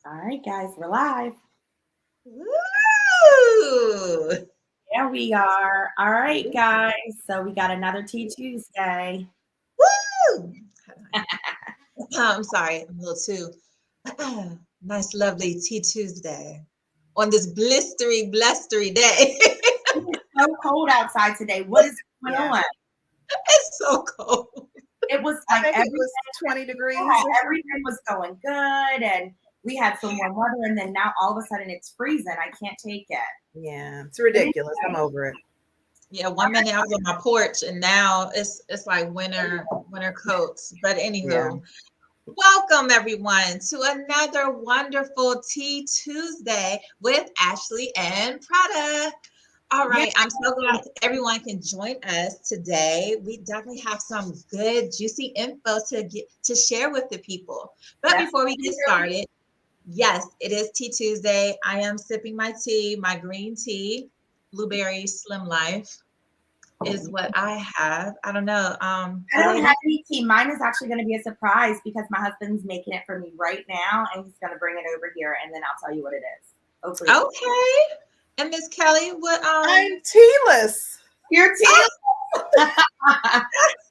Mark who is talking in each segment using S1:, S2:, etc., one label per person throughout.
S1: All right, guys, we're live.
S2: Woo!
S1: There we are. All right, guys. So we got another Tea Tuesday.
S2: Woo! I'm sorry, I'm a little too nice, lovely Tea Tuesday on this blustery day.
S1: It's so cold outside today. What is going on?
S2: It's so cold.
S1: It was
S3: I
S1: like
S3: think it
S1: everything,
S3: was 20 degrees or something.
S1: everything was going good, and we had some warm weather, and then now all of a sudden it's freezing. I can't take it.
S3: Yeah, it's ridiculous. I'm over it.
S2: Yeah, 1 minute I was on my porch, and now it's like winter coats. But anywho, welcome everyone to another wonderful Tea Tuesday with Ashley and Prada. All right, I'm so glad everyone can join us today. We definitely have some good, juicy info to share with the people. But before we get started, yes, it is Tea Tuesday. I am sipping my tea, my green tea, Blueberry Slim Life is what I have. I don't know.
S1: I don't have any tea. Mine is actually going to be a surprise because my husband's making it for me right now, and he's going to bring it over here, and then I'll tell you what it is. Hopefully.
S2: Okay. And Miss Kelly, what?
S3: I'm tealess.
S1: You're tealess.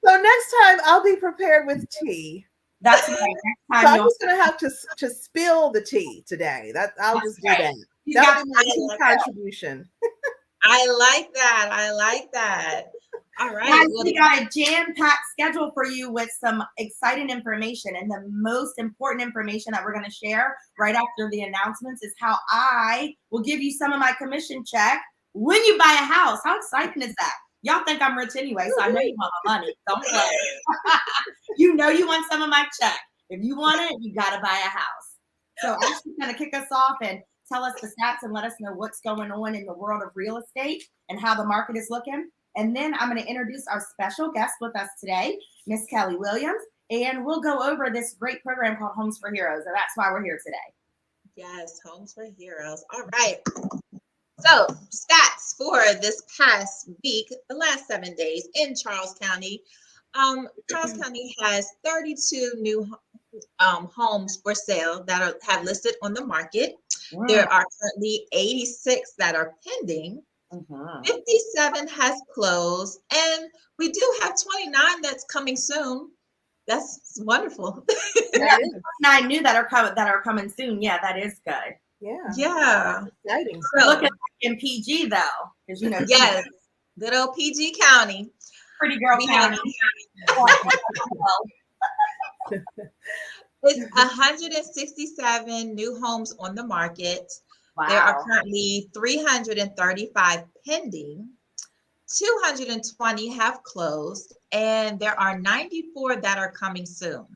S3: So next time I'll be prepared with tea.
S1: That's right. Next
S3: So
S1: time
S3: I'm just gonna have to spill the tea today. I'll just do that. That'll be my tea contribution.
S2: I like that. I like that. All right.
S1: Guys, we got a jam-packed schedule for you with some exciting information. And the most important information that we're going to share right after the announcements is how I will give you some of my commission check when you buy a house. How exciting is that? Y'all think I'm rich anyway, so I know you want my money. Don't play. You know you want some of my check. If you want it, you got to buy a house. So Ashley's going to kick us off and tell us the stats and let us know what's going on in the world of real estate and how the market is looking. And then I'm going to introduce our special guest with us today, Miss Kelly Williams, and we'll go over this great program called Homes for Heroes, and that's why we're here today.
S2: Yes, Homes for Heroes. All right. So, stats for this past week, the last 7 days in Charles County. Charles County has 32 new homes for sale that have listed on the market. Wow. There are currently 86 that are pending. 57 has closed, and we do have 29 that's coming soon. That's wonderful.
S1: Yeah, 29 new that are coming soon. Yeah, that is good.
S2: Yeah.
S3: Exciting.
S1: We're looking in PG though, because you know.
S2: Yes, good old PG County.
S1: Pretty girl county.
S2: It's 167 new homes on the market. Wow. There are currently 335 pending, 220 have closed, and there are 94 that are coming soon.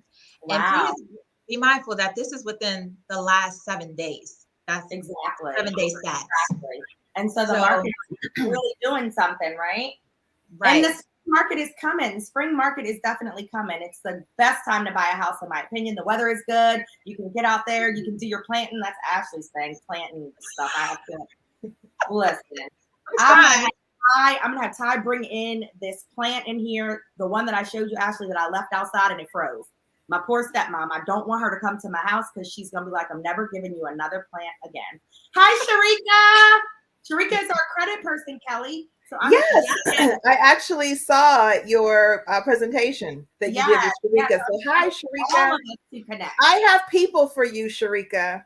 S2: Wow. And please be mindful that this is within the last 7 days. That's
S1: exactly
S2: 7 day stats.
S1: Exactly. And so the market is really doing something, right? Right. And this market is coming. Spring market is definitely coming. It's the best time to buy a house, in my opinion. The weather is good. You can get out there. You can do your planting. That's Ashley's thing, planting stuff. I have to listen. I'm gonna have Ty bring in this plant in here, the one that I showed you, Ashley, that I left outside and it froze. My poor stepmom. I don't want her to come to my house because she's gonna be like, I'm never giving you another plant again. Hi, Sharika. Sharika is our credit person, Kelly. So
S3: yes, I actually saw your presentation that you did with Sharika. So hi, Sharika. I have people for you, Sharika.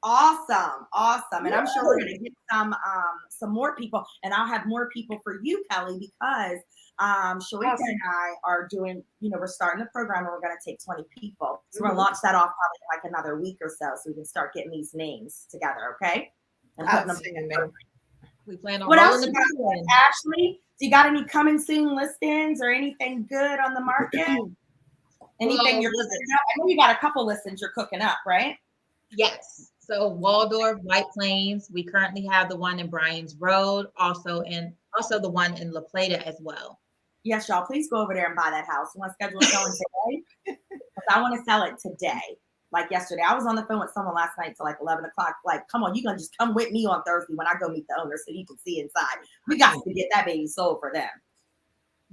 S1: Awesome. And I'm sure we're going to get some more people, and I'll have more people for you, Kelly, because Sharika and I are doing, we're starting the program and we're going to take 20 people. So we're going to launch that off probably like another week or so we can start getting these names together, okay? And putting them.
S2: We plan on
S1: what else you got, Ashley? Do you got any coming soon listings or anything good on the market? Anything you're listing up? I know you got a couple listings you're cooking up, right?
S2: Yes. So Waldorf, White Plains. We currently have the one in Bryan's Road, also the one in La Plata as well.
S1: Yes, y'all. Please go over there and buy that house. You want to schedule a showing today? Because I want to sell it today. Like yesterday, I was on the phone with someone last night till like 11 o'clock. Like, come on, you're going to just come with me on Thursday when I go meet the owner so you can see inside. We got to get that baby sold for them.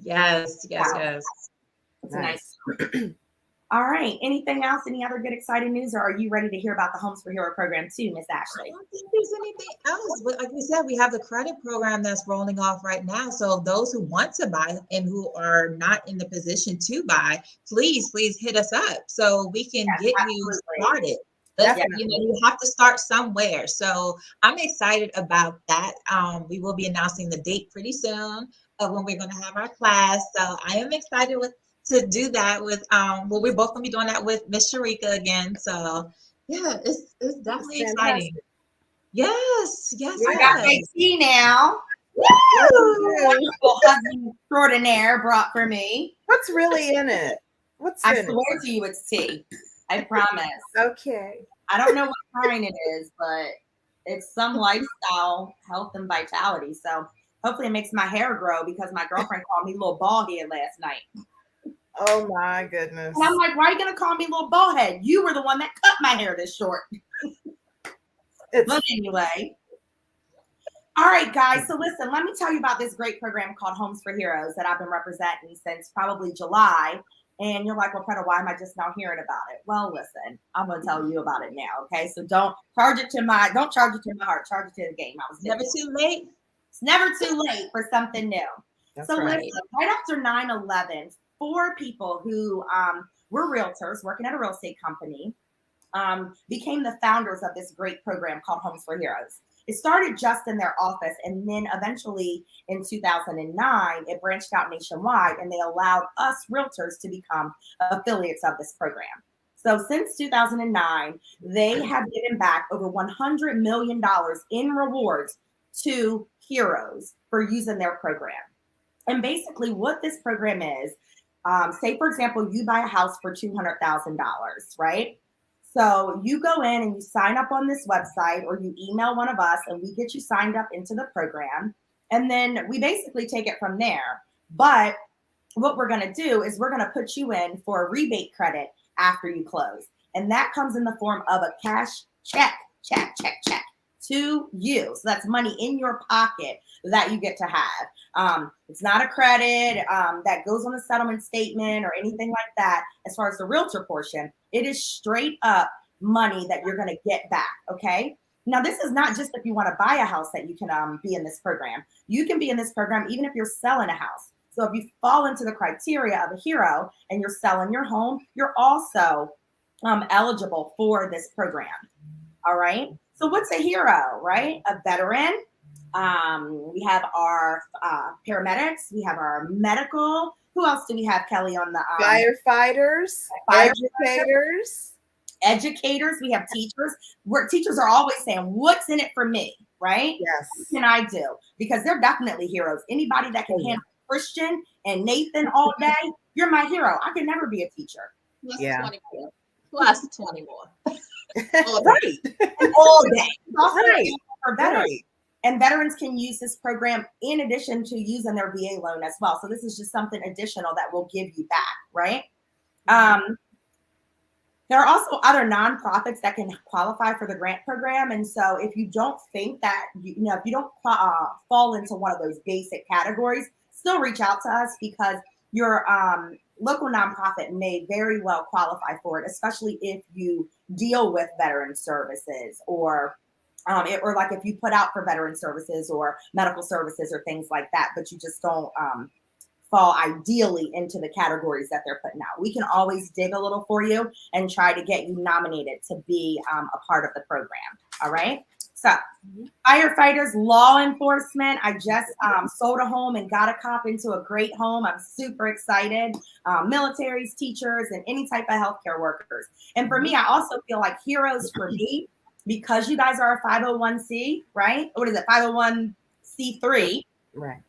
S2: Yes.
S1: It's nice. All right. Anything else? Any other good, exciting news? Or are you ready to hear about the Homes for Hero program too, Miss
S2: I
S1: Ashley?
S2: don't think there's anything else. But like we said, we have the credit program that's rolling off right now. So those who want to buy and who are not in the position to buy, please hit us up so we can get you started. But you have to start somewhere. So I'm excited about that. We will be announcing the date pretty soon of when we're going to have our class. So I am excited to do that with we're both gonna be doing that with Miss Sharika again. So yeah, it's definitely exciting. Yes.
S1: I got my tea now. Husband extraordinaire brought for me.
S3: What's really in it?
S1: I swear to you, it's tea. I promise.
S3: Okay.
S1: I don't know what kind it is, but it's some lifestyle, health, and vitality. So hopefully it makes my hair grow because my girlfriend called me little bald head last night.
S3: Oh my goodness.
S1: And I'm like, why are you gonna call me little bald head? You were the one that cut my hair this short. But anyway. All right, guys. So listen, let me tell you about this great program called Homes for Heroes that I've been representing since probably July. And you're like, well, Preta, why am I just now hearing about it? Well, listen, I'm gonna tell you about it now. Okay. So don't charge it to my heart, charge it to the game.
S2: It's never too late.
S1: It's never too late for something new.
S3: That's
S1: so
S3: right.
S1: Listen, right after 9/11, 4 people who were realtors working at a real estate company became the founders of this great program called Homes for Heroes. It started just in their office, and then eventually in 2009, it branched out nationwide, and they allowed us realtors to become affiliates of this program. So since 2009, they have given back over $100 million in rewards to heroes for using their program. And basically what this program is, say, for example, you buy a house for $200,000, right? So you go in and you sign up on this website, or you email one of us and we get you signed up into the program. And then we basically take it from there. But what we're going to do is we're going to put you in for a rebate credit after you close. And that comes in the form of a cash check to you. So that's money in your pocket that you get to have. It's not a credit that goes on the settlement statement or anything like that. As far as the realtor portion, it is straight up money that you're going to get back. Okay. Now, this is not just if you want to buy a house that you can be in this program. You can be in this program even if you're selling a house. So if you fall into the criteria of a hero and you're selling your home, you're also eligible for this program. All right. So what's a hero, right? A veteran. We have our paramedics. We have our medical. Who else do we have, Kelly, on the
S3: firefighters,
S1: educators. We have teachers. Where teachers are always saying, "What's in it for me?" Right?
S3: Yes.
S1: What can I do? Because they're definitely heroes. Anybody that can handle Christian and Nathan all day, you're my hero. I can never be a teacher.
S2: Plus 24. Plus 20 more.
S3: Right.
S1: All day.
S3: Right.
S1: For veterans. Right. And veterans can use this program in addition to using their VA loan as well. So this is just something additional that will give you back, right? There are also other nonprofits that can qualify for the grant program. And so if you don't think that, if you don't fall into one of those basic categories, still reach out to us, because your local nonprofit may very well qualify for it, especially if you deal with veteran services or like if you put out for veteran services or medical services or things like that, but you just don't fall ideally into the categories that they're putting out. We can always dig a little for you and try to get you nominated to be a part of the program. All right. So firefighters, law enforcement. I just sold a home and got a cop into a great home. I'm super excited. Militaries, teachers, and any type of healthcare workers. And for me, I also feel like heroes for me, because you guys are a 501c, right? What is it? 501c3.
S3: Right.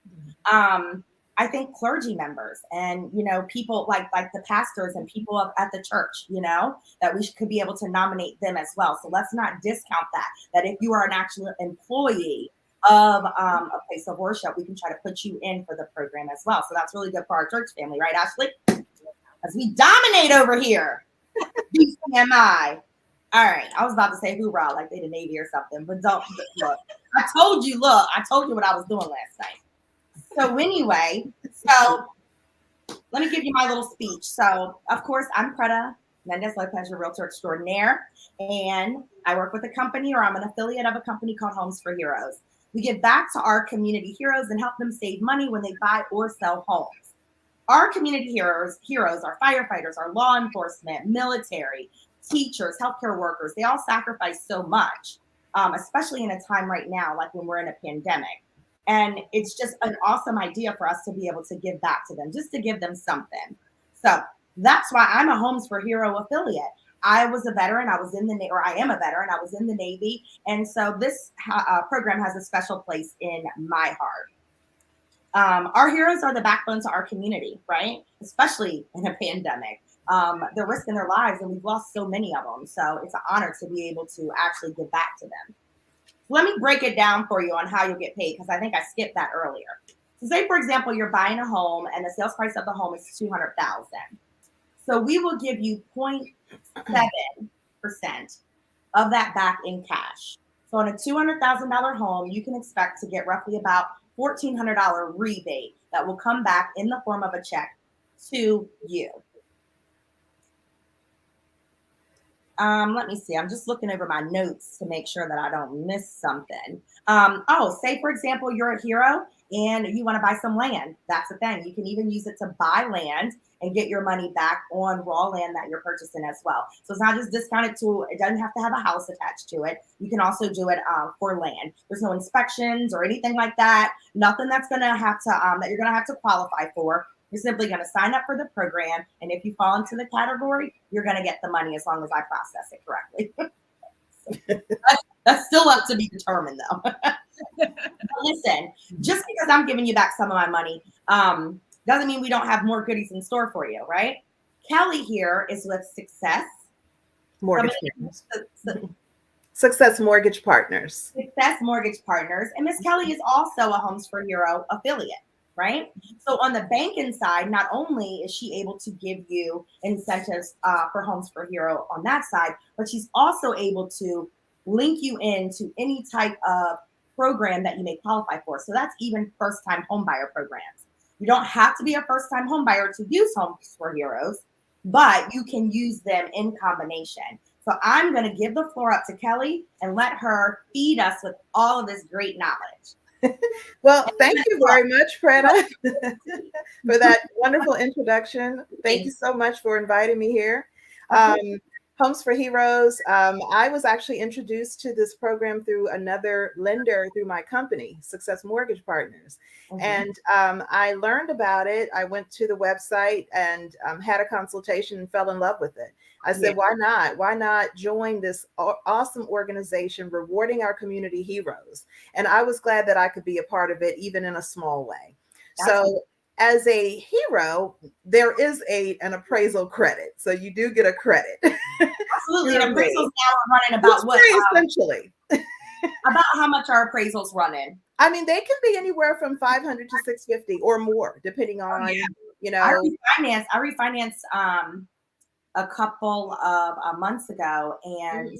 S1: I think clergy members and, people like the pastors and people at the church, that we could be able to nominate them as well. So let's not discount that if you are an actual employee of a place of worship, we can try to put you in for the program as well. So that's really good for our church family, right, Ashley? As we dominate over here. BCMI. All right. I was about to say hoorah, like they the Navy or something, but don't look. I told you what I was doing last night. So anyway, let me give you my little speech. So, of course, I'm Preta Mendez Lopez, your realtor extraordinaire, and I work with a company, or I'm an affiliate of a company called Homes for Heroes. We give back to our community heroes and help them save money when they buy or sell homes. Our community heroes are firefighters, our law enforcement, military, teachers, healthcare workers. They all sacrifice so much, especially in a time right now, like when we're in a pandemic. And it's just an awesome idea for us to be able to give back to them, just to give them something. So that's why I'm a Homes for Hero affiliate. I was a veteran. I was in the or I am a veteran. I was in the Navy, and so this program has a special place in my heart. Our heroes are the backbone to our community, right? Especially in a pandemic. They're risking their lives, and we've lost so many of them. So it's an honor to be able to actually give back to them. Let me break it down for you on how you'll get paid, because I think I skipped that earlier. So say, for example, you're buying a home and the sales price of the home is $200,000. So we will give you 0.7% of that back in cash. So on a $200,000 home, you can expect to get roughly about $1,400 rebate that will come back in the form of a check to you. Let me see. I'm just looking over my notes to make sure that I don't miss something. Say, for example, you're a hero and you want to buy some land. That's the thing. You can even use it to buy land and get your money back on raw land that you're purchasing as well. So it's not just discounted to, it doesn't have to have a house attached to it. You can also do it for land. There's no inspections or anything like that. Nothing that's going to have to, that you're going to have to qualify for. You're simply going to sign up for the program. And if you fall into the category, you're going to get the money as long as I process it correctly. That's still up to be determined, though. But listen, just because I'm giving you back some of my money doesn't mean we don't have more goodies in store for you, right? Kelly here is with Success
S3: Mortgage Partners. Success Mortgage Partners.
S1: Success Mortgage Partners. And Miss Kelly is also a Homes for Hero affiliate, right? So on the banking side, not only is she able to give you incentives for Homes for Hero on that side, but she's also able to link you into any type of program that you may qualify for. So that's even first-time homebuyer programs. You don't have to be a first-time homebuyer to use Homes for Heroes, but you can use them in combination. So I'm going to give the floor up to Kelly and let her feed us with all of this great knowledge.
S3: Well, thank you very much, Preta, for that wonderful introduction. Thank you so much for inviting me here. Homes for Heroes. I was actually introduced to this program through another lender through my company, Success Mortgage Partners. And I learned about it. I went to the website and had a consultation and fell in love with it. I said, why not? Why not join this awesome organization rewarding our community heroes? And I was glad that I could be a part of it, even in a small way. As a hero, there is an appraisal credit. So you do get a credit.
S1: Absolutely. And appraisals now are running about what?
S3: Essentially.
S1: About how much are appraisals running?
S3: I mean, they can be anywhere from $500 to $650 or more, depending on, you know.
S1: I refinanced a couple of months ago and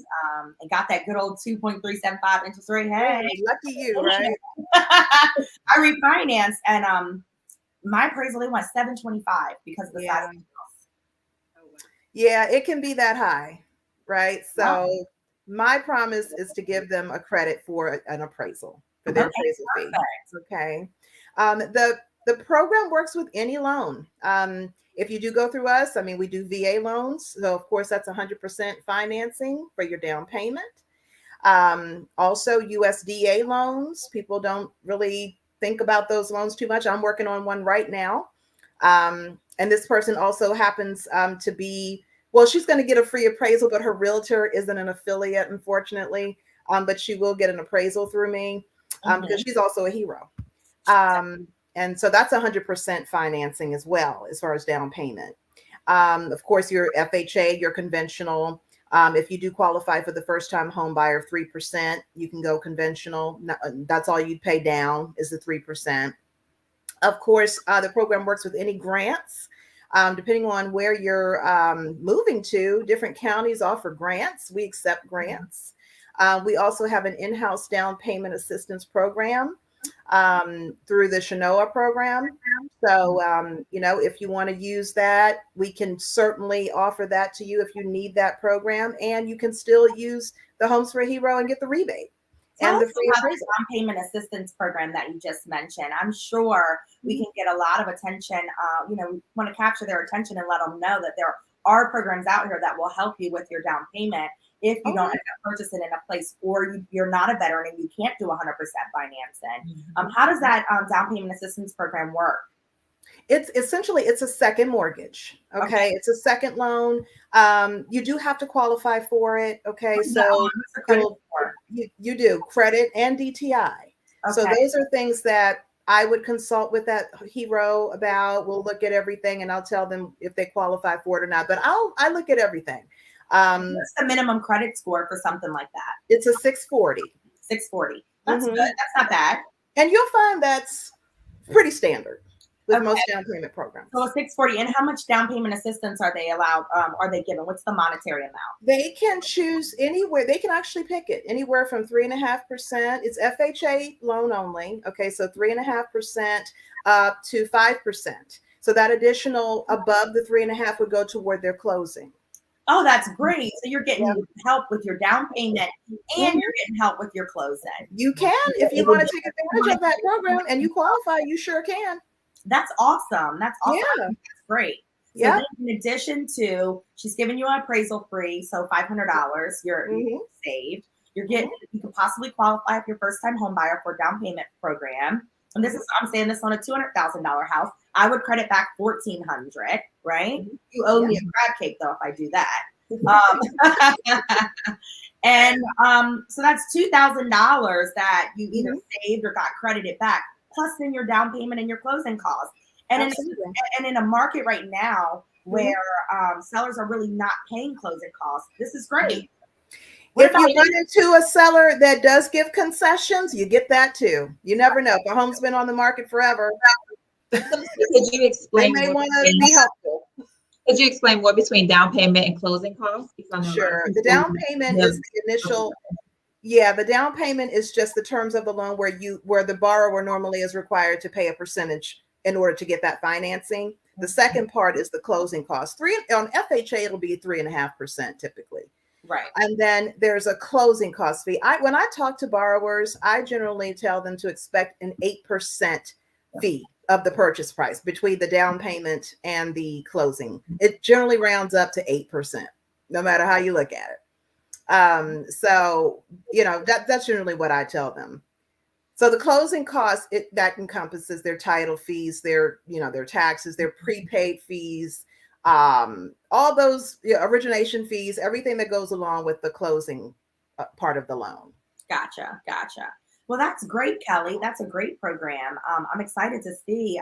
S1: got that good old 2.375 interest rate. Hey,
S3: lucky you, right?
S1: I refinanced and my appraisal, they went $725 because of the size of the house.
S3: Yeah, it can be that high, right? So my promise is to give them a credit for an appraisal, for their appraisal fee. Okay. The program works with any loan. If you do go through us, I mean, we do VA loans. So of course that's 100% financing for your down payment. Also USDA loans. People don't really think about those loans too much. I'm working on one right now. And this person also happens to be, well, she's going to get a free appraisal, but her realtor isn't an affiliate, unfortunately. But she will get an appraisal through me because she's also a hero. And so that's 100% financing as well, as far as down payment. Of course, your FHA, your conventional. If you do qualify for the first-time home buyer, 3%, you can go conventional. That's all you'd pay down is the 3%. Of course, the program works with any grants. Depending on where you're moving to, different counties offer grants. We accept grants. We also have an in-house down payment assistance program. through the Shanoa program. So, if you want to use that, we can certainly offer that to you if you need that program, and you can still use the Homes for a Hero and get the rebate
S1: Tell
S3: and the
S1: us
S3: free
S1: about the
S3: appraisal.
S1: down payment assistance program that you just mentioned. I'm sure we can get a lot of attention. We want to capture their attention and let them know that there are programs out here that will help you with your down payment if you don't end up purchasing in a place, or you're not a veteran and you can't do 100% financing. How does that down payment assistance program work?
S3: It's essentially a second mortgage. Okay. It's a second loan. You do have to qualify for it. Okay. So you do credit and DTI. So those are things that I would consult with that hero about. We'll look at everything and I'll tell them if they qualify for it or not. But I look at everything.
S1: What's the minimum credit score for something like that?
S3: It's a 640.
S1: 640. That's good. That's not bad.
S3: And you'll find that's pretty standard with most down payment programs.
S1: So 640. And how much down payment assistance are they allowed? Are they given? What's the monetary amount?
S3: They can choose anywhere. They can actually pick it anywhere from 3.5%. It's FHA loan only. Okay, so 3.5% up to 5%. So that additional above the 3.5 would go toward their closing.
S1: Oh, that's great. So you're getting help with your down payment and you're getting help with your closing.
S3: You can, if you want to take advantage of that program and you qualify, you sure can.
S1: That's awesome. That's awesome.
S3: Yeah.
S1: That's great. So
S3: yeah.
S1: In addition to, she's giving you an appraisal free, so $500 you're saved. You're getting, you could possibly qualify if you're first time home buyer for a down payment program. And this is, I'm saying this on a $200,000 house. I would credit back $1,400, right? You owe me a crab cake though if I do that. So that's $2,000 that you either saved or got credited back, plus then your down payment and your closing costs. And in a market right now where sellers are really not paying closing costs, this is great.
S3: If you run into a seller that does give concessions, you get that too. You never know. If a home's been on the market forever,
S2: could you explain?
S3: They may want to be helpful.
S2: Could you explain more between down payment and closing costs?
S3: Sure. The down payment is the initial. Yeah, the down payment is just the terms of the loan where the borrower normally is required to pay a percentage in order to get that financing. The second part is the closing cost. On FHA, it'll be 3.5% typically.
S1: Right.
S3: And then there's a closing cost fee. When I talk to borrowers, I generally tell them to expect an 8% fee of the purchase price between the down payment and the closing. It generally rounds up to 8%, no matter how you look at it. So, that's generally what I tell them. So the closing costs, that encompasses their title fees, their taxes, their prepaid fees, all those origination fees, everything that goes along with the closing part of the loan. Gotcha.
S1: Well, that's great, Kelly. That's a great program. I'm excited to see,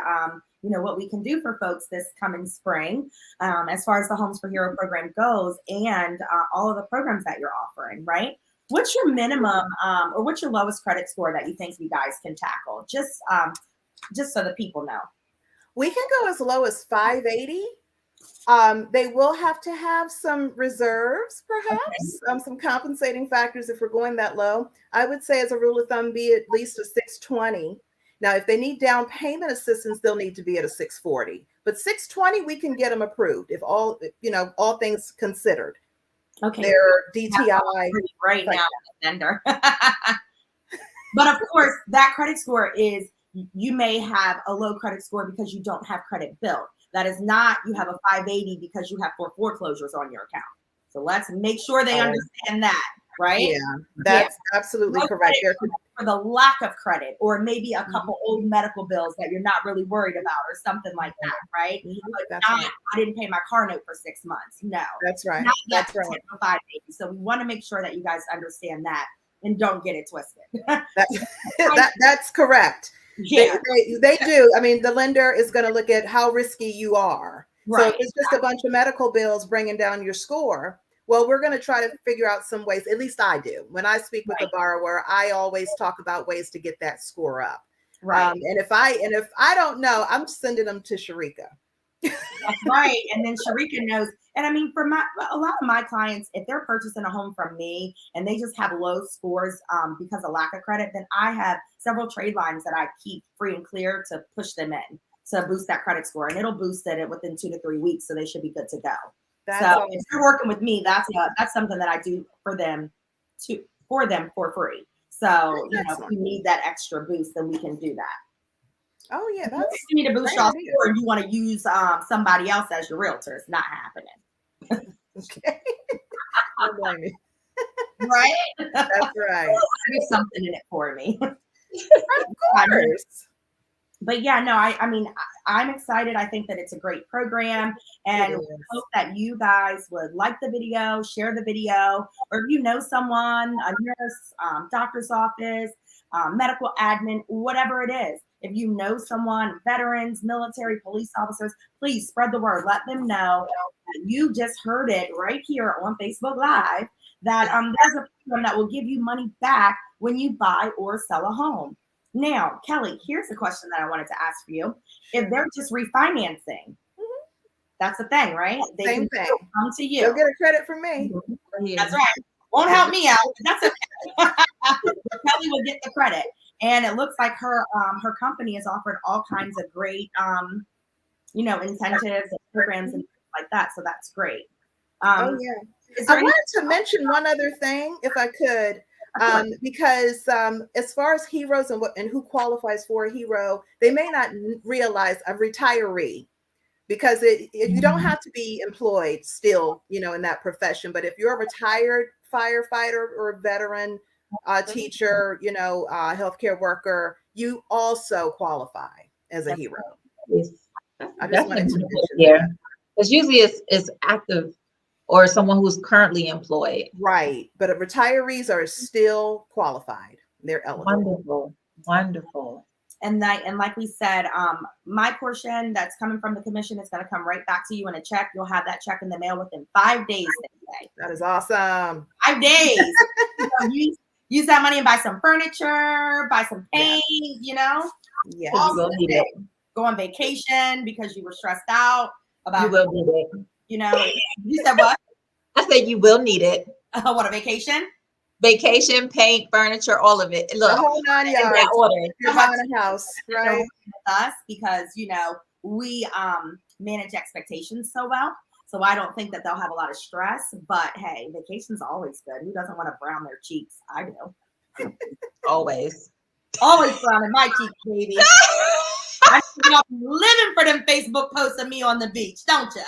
S1: what we can do for folks this coming spring, as far as the Homes for Hero program goes, and all of the programs that you're offering, right? What's your minimum, or what's your lowest credit score that you think you guys can tackle? Just so the people know.
S3: We can go as low as 580. They will have to have some reserves, perhaps, some compensating factors if we're going that low. I would say as a rule of thumb, be at least a 620. Now, if they need down payment assistance, they'll need to be at a 640. But 620, we can get them approved if all things considered.
S1: Okay.
S3: Their DTI
S1: right now, lender. But of course, that credit score is, you may have a low credit score because you don't have credit built. That is not, you have a 580 because you have 4 foreclosures on your account. So let's make sure they understand that, right?
S3: Yeah, that's absolutely correct.
S1: For the lack of credit, or maybe a couple old medical bills that you're not really worried about, or something like that, right? But I didn't pay my car note for 6 months. No,
S3: that's right.
S1: That's right. 580. So we want to make sure that you guys understand that and don't get it twisted.
S3: That's correct.
S1: Yeah.
S3: They do. I mean, the lender is going to look at how risky you are. Right. So if it's just a bunch of medical bills bringing down your score, well, we're going to try to figure out some ways. At least I do. When I speak with a borrower, I always talk about ways to get that score up. Right. And if I don't know, I'm sending them to Sharika.
S1: That's right. And then Sharika knows. And I mean, for a lot of my clients, if they're purchasing a home from me and they just have low scores because of lack of credit, then I have several trade lines that I keep free and clear to push them in to boost that credit score. And it'll boost it within 2 to 3 weeks. So they should be good to go.
S3: That's
S1: so
S3: awesome.
S1: if you're working with me, that's something that I do for them for free. So, you know, if you need that extra boost, then we can do that.
S3: Oh yeah, that's
S1: if you need to boost y'all score and you want to use somebody else as your realtor, it's not happening.
S3: okay.
S1: Right?
S3: That's right.
S1: There's something in it for me.
S3: Of course.
S1: But yeah, no, I mean, I'm excited. I think that it's a great program, and hope that you guys would like the video, share the video, or if you know someone, a nurse, doctor's office, medical admin, whatever it is. If you know someone, veterans, military, police officers, please spread the word. Let them know that you just heard it right here on Facebook Live, that there's a program that will give you money back when you buy or sell a home. Now, Kelly, here's a question that I wanted to ask for you. If they're just refinancing, that's the thing, right? They
S3: Same
S1: can
S3: thing.
S1: come to you.
S3: They'll get a credit from me.
S1: That's right. Won't help me out. That's okay. Kelly will get the credit. And it looks like her company has offered all kinds of great, incentives and programs and things like that. So that's great.
S3: Oh yeah. I wanted to mention one other thing, if I could, because as far as heroes and who qualifies for a hero, they may not realize a retiree, because you don't have to be employed still, in that profession. But if you're a retired firefighter or a veteran, teacher, healthcare worker, you also qualify as a hero. I just wanted to mention that.
S2: Because usually it's active or someone who's currently employed.
S3: Right. But retirees are still qualified. They're eligible.
S2: Wonderful.
S1: And like we said, my portion that's coming from the commission is going to come right back to you in a check. You'll have that check in the mail within 5 days.
S3: That is awesome.
S1: 5 days. Use that money and buy some furniture, buy some paint,
S3: Yeah.
S2: You will need it.
S1: Go on vacation because you were stressed out about.
S2: You will need it.
S1: You said what?
S2: I said you will need it.
S1: What, a vacation?
S2: Vacation, paint, furniture, all of it. Look,
S3: the whole 9 yards.
S2: that order.
S3: You're buying a house, right?
S1: With us because we manage expectations so well. So I don't think that they'll have a lot of stress. But hey, vacation's always good. Who doesn't want to brown their cheeks? I do.
S2: Always.
S1: Always browning my cheeks, baby. I'm living for them Facebook posts of me on the beach, don't you?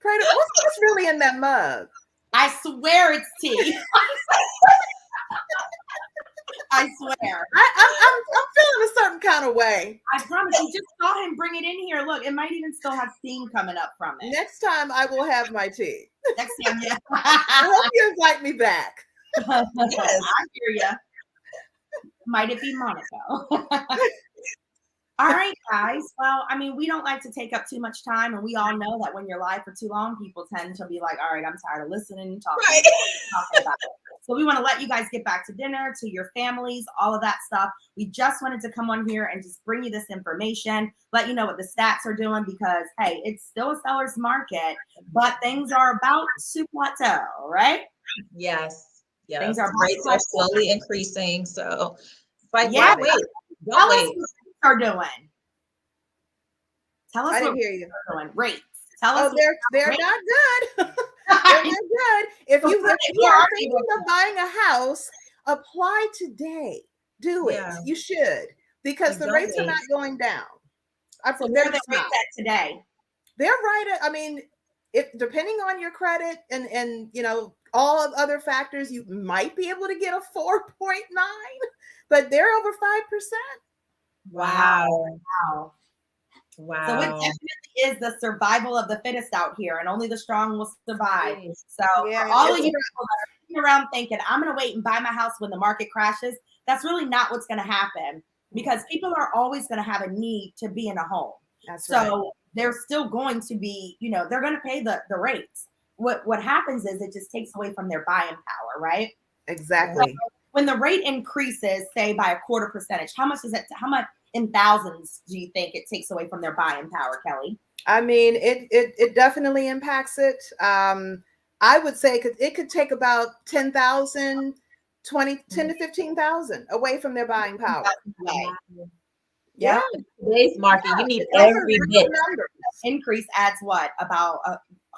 S3: Kratos, what's really in that mug?
S1: I swear it's tea. I swear.
S3: I'm feeling a certain kind of way.
S1: I promise you, just saw him bring it in here. Look, it might even still have steam coming up from it.
S3: Next time I will have my tea.
S1: Next time, yeah.
S3: I hope you invite me back.
S1: Yes, I hear you. Might it be Monaco? All right, guys. Well, I mean, we don't like to take up too much time, and we all know that when you're live for too long, people tend to be like, all right, I'm tired of listening and talking about it. So we want to let you guys get back to dinner, to your families, all of that stuff. We just wanted to come on here and just bring you this information, let you know what the stats are doing, because, hey, it's still a seller's market, but things are about to plateau, right?
S2: Yes.
S1: Things are
S2: rates are slowly increasing. So it's like,
S1: yeah,
S2: wait.
S1: Tell us what rates are doing. Tell us
S3: I
S1: what
S3: didn't hear you.
S1: Are doing. Rates. Tell us.
S3: They're not good. They're not good. If you are thinking of buying a house, apply today. Do it. Yeah. You should, because the rates are not going down.
S1: So where are the rates at today?
S3: They're right at, I mean, if depending on your credit and all of other factors, you might be able to get a 4.9, but they're over 5%.
S2: Wow.
S1: So it definitely is the survival of the fittest out here, and only the strong will survive. So for all of you people that are sitting around thinking, I'm going to wait and buy my house when the market crashes, that's really not what's going to happen, because people are always going to have a need to be in a home. So they're still going to be, they're going to pay the rates. What happens is it just takes away from their buying power, right?
S3: Exactly.
S1: So when the rate increases, say by a 0.25%, how much in thousands do you think it takes away from their buying power, Kelly?
S3: I mean, it definitely impacts it. I would say it could take about 10,000, 10 to 15,000 away from their buying power.
S1: Yeah.
S2: Today's market, you need
S3: Those are
S2: every
S3: real
S2: bit.
S3: numbers.
S1: Increase adds what, about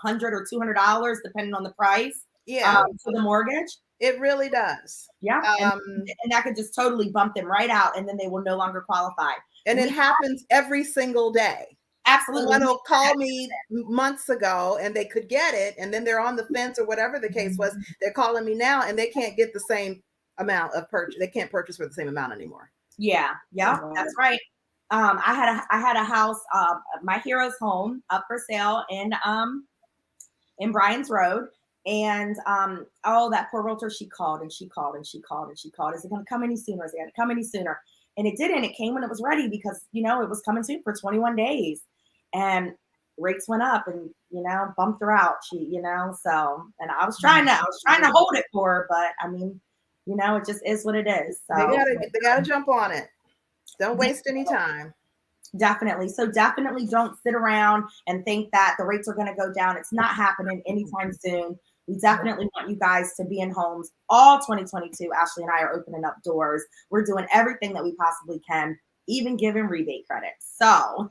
S1: $100 or $200 depending on the price.
S3: Yeah,
S1: To the mortgage.
S3: it really does.
S1: Yeah, and that could just totally bump them right out, and then they will no longer qualify.
S3: And it happens every single day.
S1: Absolutely.
S3: Someone will call me months ago and they could get it, and then they're on the fence or whatever the case was. They're calling me now and they can't get the same amount of purchase. They can't purchase for the same amount anymore.
S1: Yeah, that's right. I had a house, my hero's home, up for sale in Bryan's Road. And that poor realtor, she called and she called and she called and she called. Is it going to come any sooner? Is it going to come any sooner? And it didn't. It came when it was ready because, it was coming soon for 21 days. And rates went up and, bumped her out. She, so, and I was trying to hold it for her, but I mean, it just is what it is. So
S3: they gotta jump on it. Don't waste any time.
S1: Definitely. So definitely don't sit around and think that the rates are going to go down. It's not happening anytime soon. We definitely want you guys to be in homes all 2022. Ashley and I are opening up doors. We're doing everything that we possibly can, even giving rebate credits. So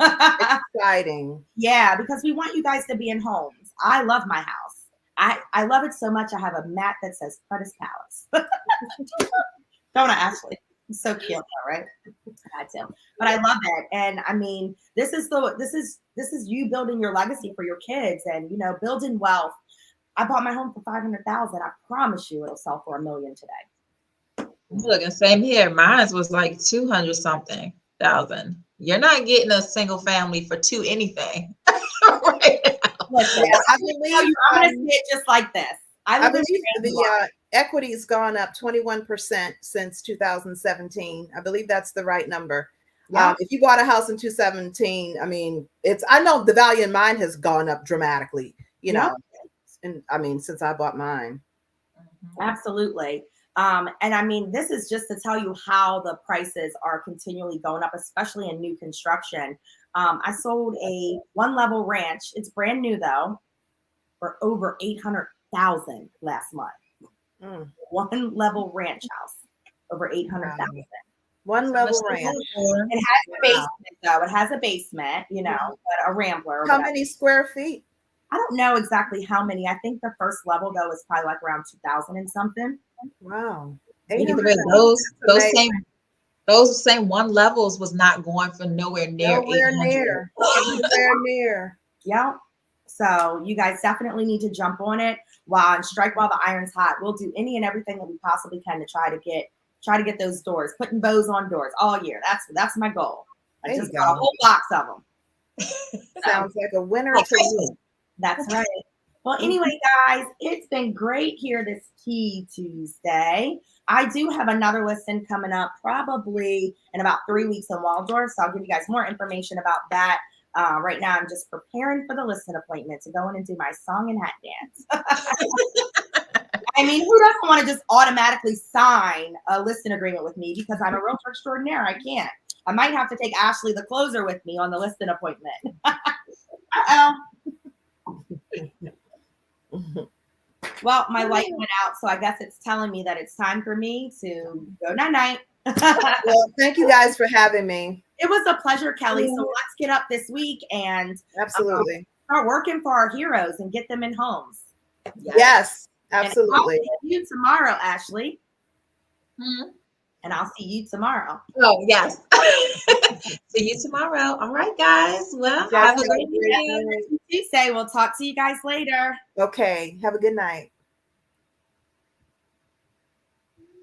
S3: exciting.
S1: Yeah, because we want you guys to be in homes. I love my house. I love it so much. I have a mat that says Prentice Palace. Don't I, Ashley? It's so cute, right? I do. But I love it. And I mean, this is you building your legacy for your kids and, building wealth. I bought my home for $500,000. I promise you it'll sell for $1 million today.
S2: Look, and same here. Mine was like 200 something thousand. You're not getting a single family for anything right now.
S1: Listen, I'm going to say it just like this.
S3: I believe the equity's gone up 21% since 2017. I believe that's the right number. Yeah. If you bought a house in 2017, I mean, I know the value in mine has gone up dramatically, and I mean, since I bought mine.
S1: Absolutely. And I mean, this is just to tell you how the prices are continually going up, especially in new construction. I sold a one-level ranch. It's brand new though, for over $800,000 last month. One level ranch house, over $800,000.
S3: One level ranch.
S1: It has a basement though. It has a basement, but a rambler.
S3: How many square feet?
S1: I don't know exactly how many. I think the first level though is probably like around 2,000 and something.
S3: Wow.
S2: Those same one levels was not going for nowhere near.
S3: Nowhere near.
S1: Yeah. So you guys definitely need to jump on it and strike while the iron's hot. We'll do any and everything that we possibly can to try to get those doors, putting bows on doors all year. That's my goal. I just got a whole box of them.
S3: Sounds like a winner to me.
S1: That's right. Well, anyway, guys, it's been great here this Tea Tuesday. I do have another listing coming up probably in about 3 weeks in Waldorf. So I'll give you guys more information about that. Right now, I'm just preparing for the listing appointment to go in and do my song and hat dance. I mean, who doesn't want to just automatically sign a listing agreement with me because I'm a realtor extraordinaire? I can't. I might have to take Ashley, the closer, with me on the listing appointment. Well, my light went out, so I guess it's telling me that it's time for me to go night-night.
S3: Well, thank you guys for having me.
S1: It was a pleasure, Kelly. So let's get up this week and
S3: absolutely
S1: start working for our heroes and get them in homes.
S3: Yes, absolutely.
S1: And I'll see you tomorrow, Ashley. And I'll see you tomorrow.
S2: Oh, yes. See you tomorrow. All right, guys. Well, have a great day.
S1: Tuesday. We'll talk to you guys later.
S3: Okay. Have a good night.